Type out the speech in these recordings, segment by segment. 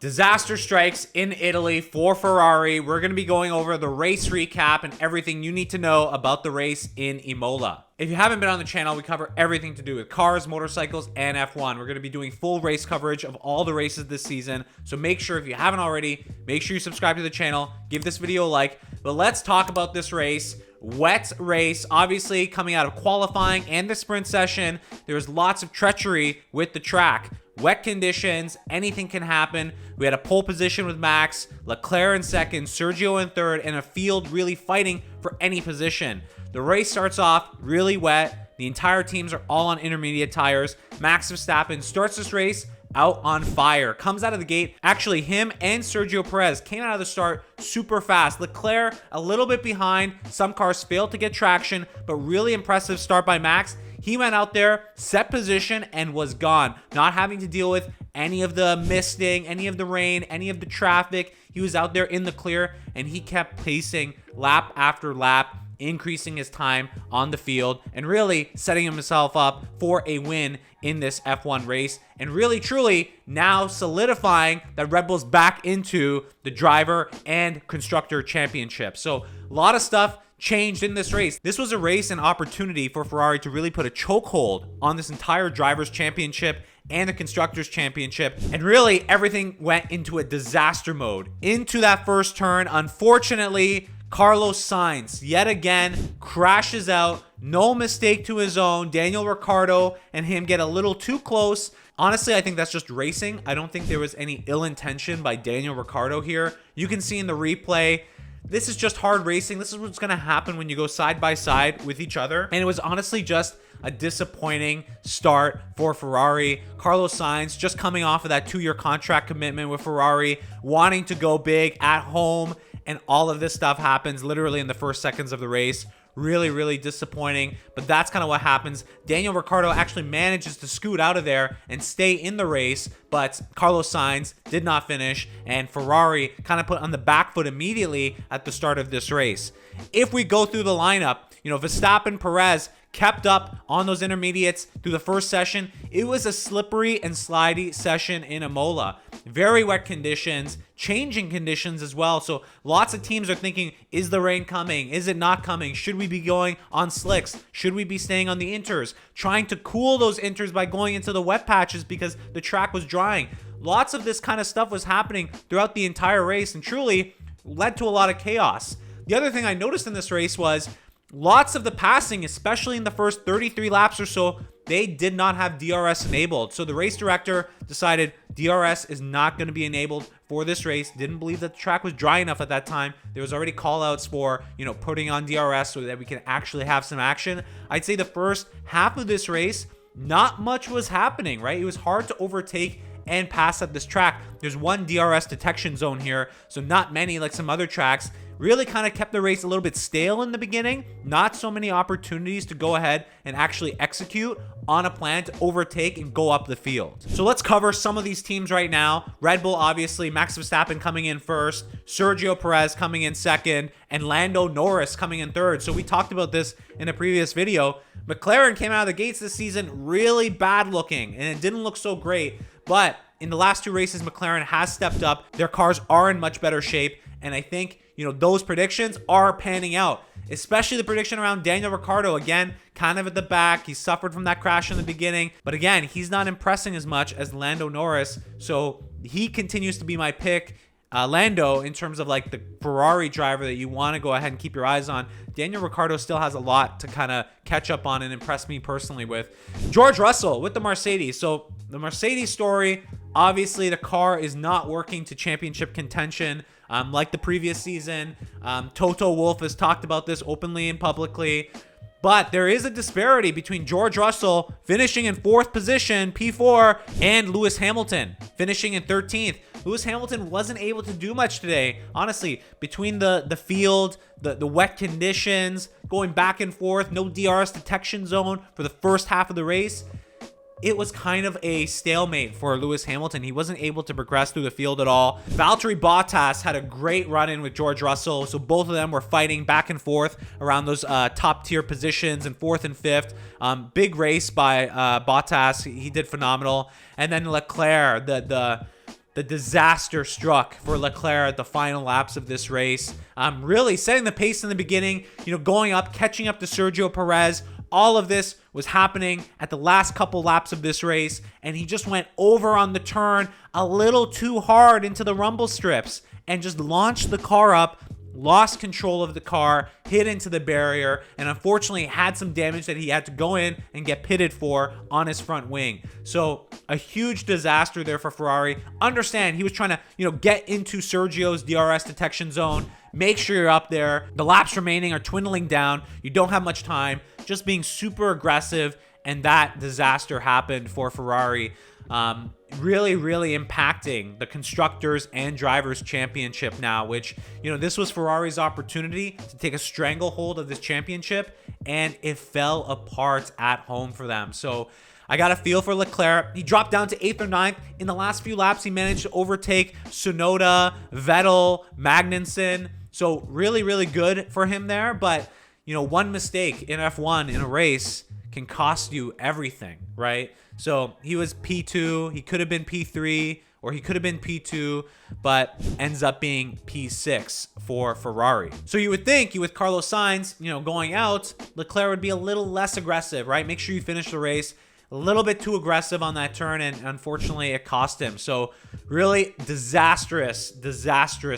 Disaster strikes in Italy for Ferrari. We're going to be going over the race recap and everything you need to know about the race in Imola. If you haven't been on the channel, we cover everything to do with cars, motorcycles, and F1. We're going to be doing full race coverage of all the races this season. So make sure, if you haven't already, make sure you subscribe to the channel, give this video a like. But let's talk about this race. Wet race, obviously coming out of qualifying and the sprint session. There was lots of treachery with the track. Wet conditions, anything can happen. We had a pole position with Max, Leclerc in second, Sergio in third, and a field really fighting for any position. The race starts off really wet. The entire teams are all on intermediate tires. Max Verstappen starts this race out on fire, comes out of the gate. Actually, him and Sergio Perez came out of the start super fast. Leclerc a little bit behind. Some cars failed to get traction, but really impressive start by Max. He went out there, set position, and was gone. Not having to deal with any of the misting, any of the rain, any of the traffic. He was out there in the clear, and he kept pacing lap after lap, increasing his time on the field, and really setting himself up for a win in this F1 race, and really truly now solidifying that Red Bull's back into the driver and constructor championship. So a lot of stuff changed in this race. This was a race and opportunity for Ferrari to really put a chokehold on this entire drivers championship and the constructors championship, and really everything went into a disaster mode into that first turn. Unfortunately, Carlos Sainz yet again crashes out. No mistake to his own. Daniel Ricciardo and him get a little too close. Honestly, I think that's just racing. I don't think there was any ill intention by Daniel Ricciardo here. You can see in the replay, this is just hard racing. This is what's going to happen when you go side by side with each other. And it was honestly just a disappointing start for Ferrari. Carlos Sainz just coming off of that 2-year contract commitment with Ferrari, wanting to go big at home, and all of this stuff happens literally in the first seconds of the race. Really disappointing, but that's kind of what happens. Daniel Ricciardo actually manages to scoot out of there and stay in the race, but Carlos Sainz did not finish, and Ferrari kind of put on the back foot immediately at the start of this race. If we go through the lineup, Verstappen, Perez kept up on those intermediates through the first session. It was a slippery and slidey session in Imola. Very wet conditions, changing conditions as well. So lots of teams are thinking, is the rain coming? Is it not coming? Should we be going on slicks? Should we be staying on the inters? Trying to cool those inters by going into the wet patches because the track was drying. Lots of this kind of stuff was happening throughout the entire race and truly led to a lot of chaos. The other thing I noticed in this race was lots of the passing, especially in the first 33 laps or so, they did not have DRS enabled. So the race director decided DRS is not going to be enabled for this race. Didn't believe that the track was dry enough at that time. There was already call outs for, putting on DRS so that we can actually have some action. I'd say the first half of this race, not much was happening, right? It was hard to overtake and pass at this track. There's one DRS detection zone here, so not many like some other tracks. Really kind of kept the race a little bit stale in the beginning. Not so many opportunities to go ahead and actually execute on a plan to overtake and go up the field. So let's cover some of these teams right now. Red Bull, obviously, Max Verstappen coming in first, Sergio Perez coming in second, and Lando Norris coming in third. So we talked about this in a previous video. McLaren came out of the gates this season really bad looking, and it didn't look so great. But in the last 2 races, McLaren has stepped up. Their cars are in much better shape, and I think those predictions are panning out, especially the prediction around Daniel Ricciardo. Again, kind of at the back. He suffered from that crash in the beginning, but again, he's not impressing as much as Lando Norris, so he continues to be my pick. Lando, in terms of like the Ferrari driver that you want to go ahead and keep your eyes on. Daniel Ricciardo still has a lot to kind of catch up on and impress me personally with. George Russell with the Mercedes. So the Mercedes story, obviously the car is not working to championship contention like the previous season. Toto Wolff has talked about this openly and publicly. But there is a disparity between George Russell finishing in 4th position, P4, and Lewis Hamilton finishing in 13th. Lewis Hamilton wasn't able to do much today. Honestly, between the field, the wet conditions, going back and forth, no DRS detection zone for the first half of the race, it was kind of a stalemate for Lewis Hamilton. He wasn't able to progress through the field at all. Valtteri Bottas had a great run-in with George Russell, so both of them were fighting back and forth around those top-tier positions in 4th and 5th. Big race by Bottas. He did phenomenal. And then Leclerc, the the disaster struck for Leclerc at the final laps of this race. Really setting the pace in the beginning, going up, catching up to Sergio Perez. All of this was happening at the last couple laps of this race, and he just went over on the turn a little too hard into the rumble strips and just launched the car up, lost control of the car, hit into the barrier, and unfortunately had some damage that he had to go in and get pitted for on his front wing. So a huge disaster there for Ferrari. Understand, he was trying to, get into Sergio's DRS detection zone. Make sure you're up there. The laps remaining are dwindling down. You don't have much time. Just being super aggressive, and that disaster happened for Ferrari. Really, really impacting the Constructors and Drivers Championship now, which, this was Ferrari's opportunity to take a stranglehold of this championship, and it fell apart at home for them. So I got a feel for Leclerc. He dropped down to 8th or 9th. In the last few laps, he managed to overtake Tsunoda, Vettel, Magnussen. So really, really good for him there. But, one mistake in F1 in a race can cost you everything, right? So he was P2, he could have been P3, or he could have been P2, but ends up being P6 for Ferrari. So you would think with Carlos Sainz, going out, Leclerc would be a little less aggressive, right? Make sure you finish the race. A little bit too aggressive on that turn, and unfortunately it cost him. So really disastrous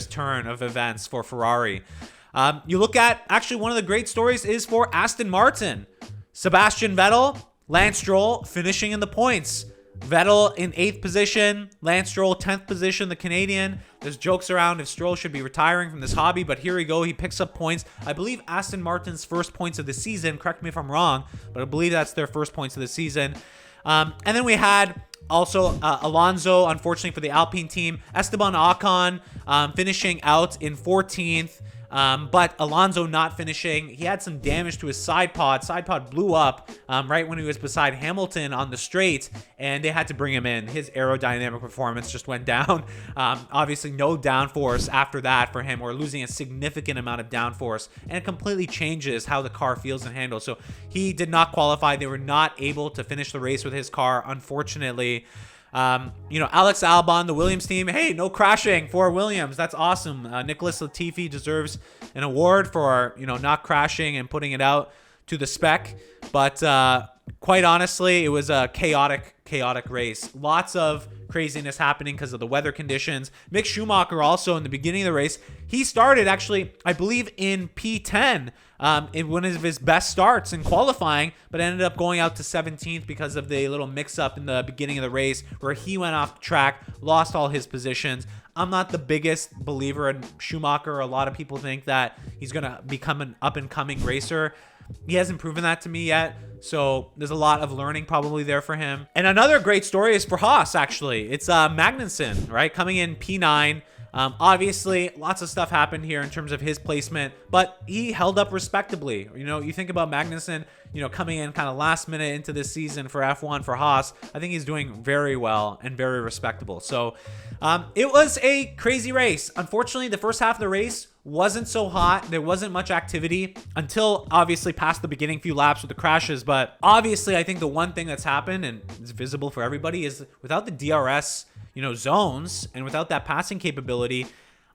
turn of events for Ferrari. You look at, actually one of the great stories is for Aston Martin. Sebastian Vettel, Lance Stroll finishing in the points. Vettel in 8th position, Lance Stroll 10th position, the Canadian. There's jokes around if Stroll should be retiring from this hobby, but here we go. He picks up points. I believe Aston Martin's first points of the season. Correct me if I'm wrong, but I believe that's their first points of the season. And then we had also Alonso, unfortunately for the Alpine team. Esteban Ocon finishing out in 14th. But Alonso not finishing. He had some damage to his side pod. Side pod blew up right when he was beside Hamilton on the straight, and they had to bring him in. His aerodynamic performance just went down. Obviously, no downforce after that for him. We're losing a significant amount of downforce, and it completely changes how the car feels and handles. So he did not qualify. They were not able to finish the race with his car, unfortunately. Alex Albon, the Williams team, hey, no crashing for Williams. That's awesome. Nicholas Latifi deserves an award for, not crashing and putting it out to the spec. But quite honestly, it was a chaotic race. Lots of craziness happening because of the weather conditions. Mick Schumacher also in the beginning of the race, he started actually, I believe, in P10 in one of his best starts in qualifying, but ended up going out to 17th because of the little mix-up in the beginning of the race where he went off the track, lost all his positions. I'm not the biggest believer in Schumacher. A lot of people think that he's going to become an up-and-coming racer. He hasn't proven that to me yet, so there's a lot of learning probably there for him. And another great story is for Haas, actually. It's Magnussen, right? Coming in P9. Obviously, lots of stuff happened here in terms of his placement, but he held up respectably. You think about Magnussen, coming in kind of last minute into this season for F1 for Haas. I think he's doing very well and very respectable. So it was a crazy race. Unfortunately, the first half of the race wasn't so hot. There wasn't much activity until obviously past the beginning few laps with the crashes. But obviously, I think the one thing that's happened and is visible for everybody is without the DRS zones and without that passing capability,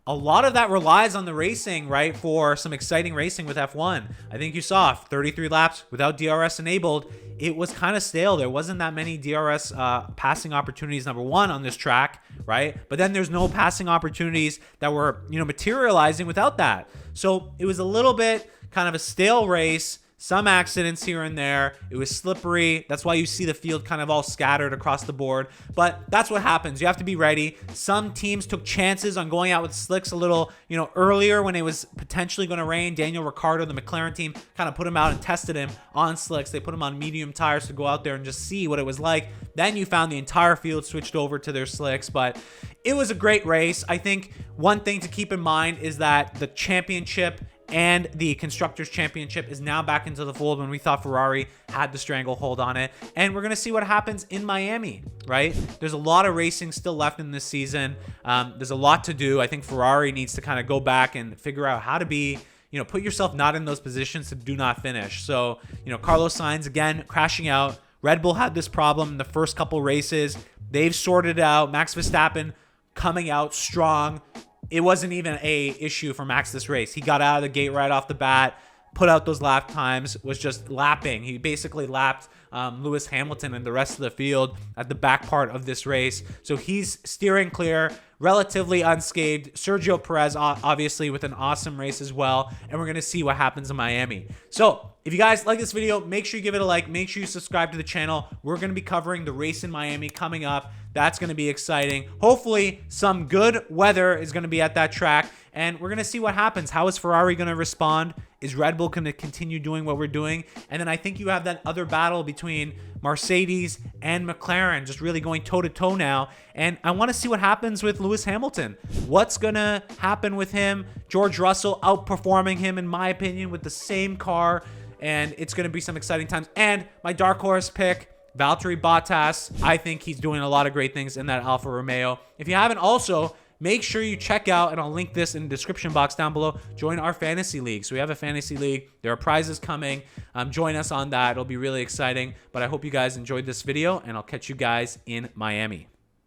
a lot of that relies on the racing, right, for some exciting racing with F1. I think you saw 33 laps without DRS enabled. It was kind of stale. There wasn't that many DRS passing opportunities, number one, on this track, right? But then there's no passing opportunities that were, materializing without that. So it was a little bit kind of a stale race. Some accidents here and there. It was slippery. That's why you see the field kind of all scattered across the board. But that's what happens. You have to be ready. Some teams took chances on going out with slicks a little, earlier when it was potentially going to rain. Daniel Ricciardo, the McLaren team, kind of put him out and tested him on slicks. They put him on medium tires to go out there and just see what it was like. Then you found the entire field switched over to their slicks. But it was a great race. I think one thing to keep in mind is that the championship and the Constructors Championship is now back into the fold when we thought Ferrari had the stranglehold on it. And we're going to see what happens in Miami, right? There's a lot of racing still left in this season. There's a lot to do. I think Ferrari needs to kind of go back and figure out how to be, put yourself not in those positions to do not finish. So, Carlos Sainz, again, crashing out. Red Bull had this problem in the first couple races. They've sorted it out. Max Verstappen coming out strong. It wasn't even a issue for Max this race. He got out of the gate right off the bat, put out those lap times, was just lapping. He basically lapped Lewis Hamilton and the rest of the field at the back part of this race. So he's steering clear, relatively unscathed. Sergio Perez, obviously, with an awesome race as well. And we're going to see what happens in Miami. So if you guys like this video, make sure you give it a like. Make sure you subscribe to the channel. We're going to be covering the race in Miami coming up. That's going to be exciting. Hopefully, some good weather is going to be at that track. And we're going to see what happens. How is Ferrari going to respond? Is Red Bull going to continue doing what we're doing? And then I think you have that other battle between Mercedes and McLaren just really going toe-to-toe now. And I want to see what happens with Lewis Hamilton. What's going to happen with him? George Russell outperforming him, in my opinion, with the same car. And it's going to be some exciting times. And my dark horse pick, Valtteri Bottas. I think he's doing a lot of great things in that Alfa Romeo. If you haven't also, make sure you check out, and I'll link this in the description box down below, join our fantasy league. So we have a fantasy league. There are prizes coming. Join us on that. It'll be really exciting. But I hope you guys enjoyed this video, and I'll catch you guys in Miami.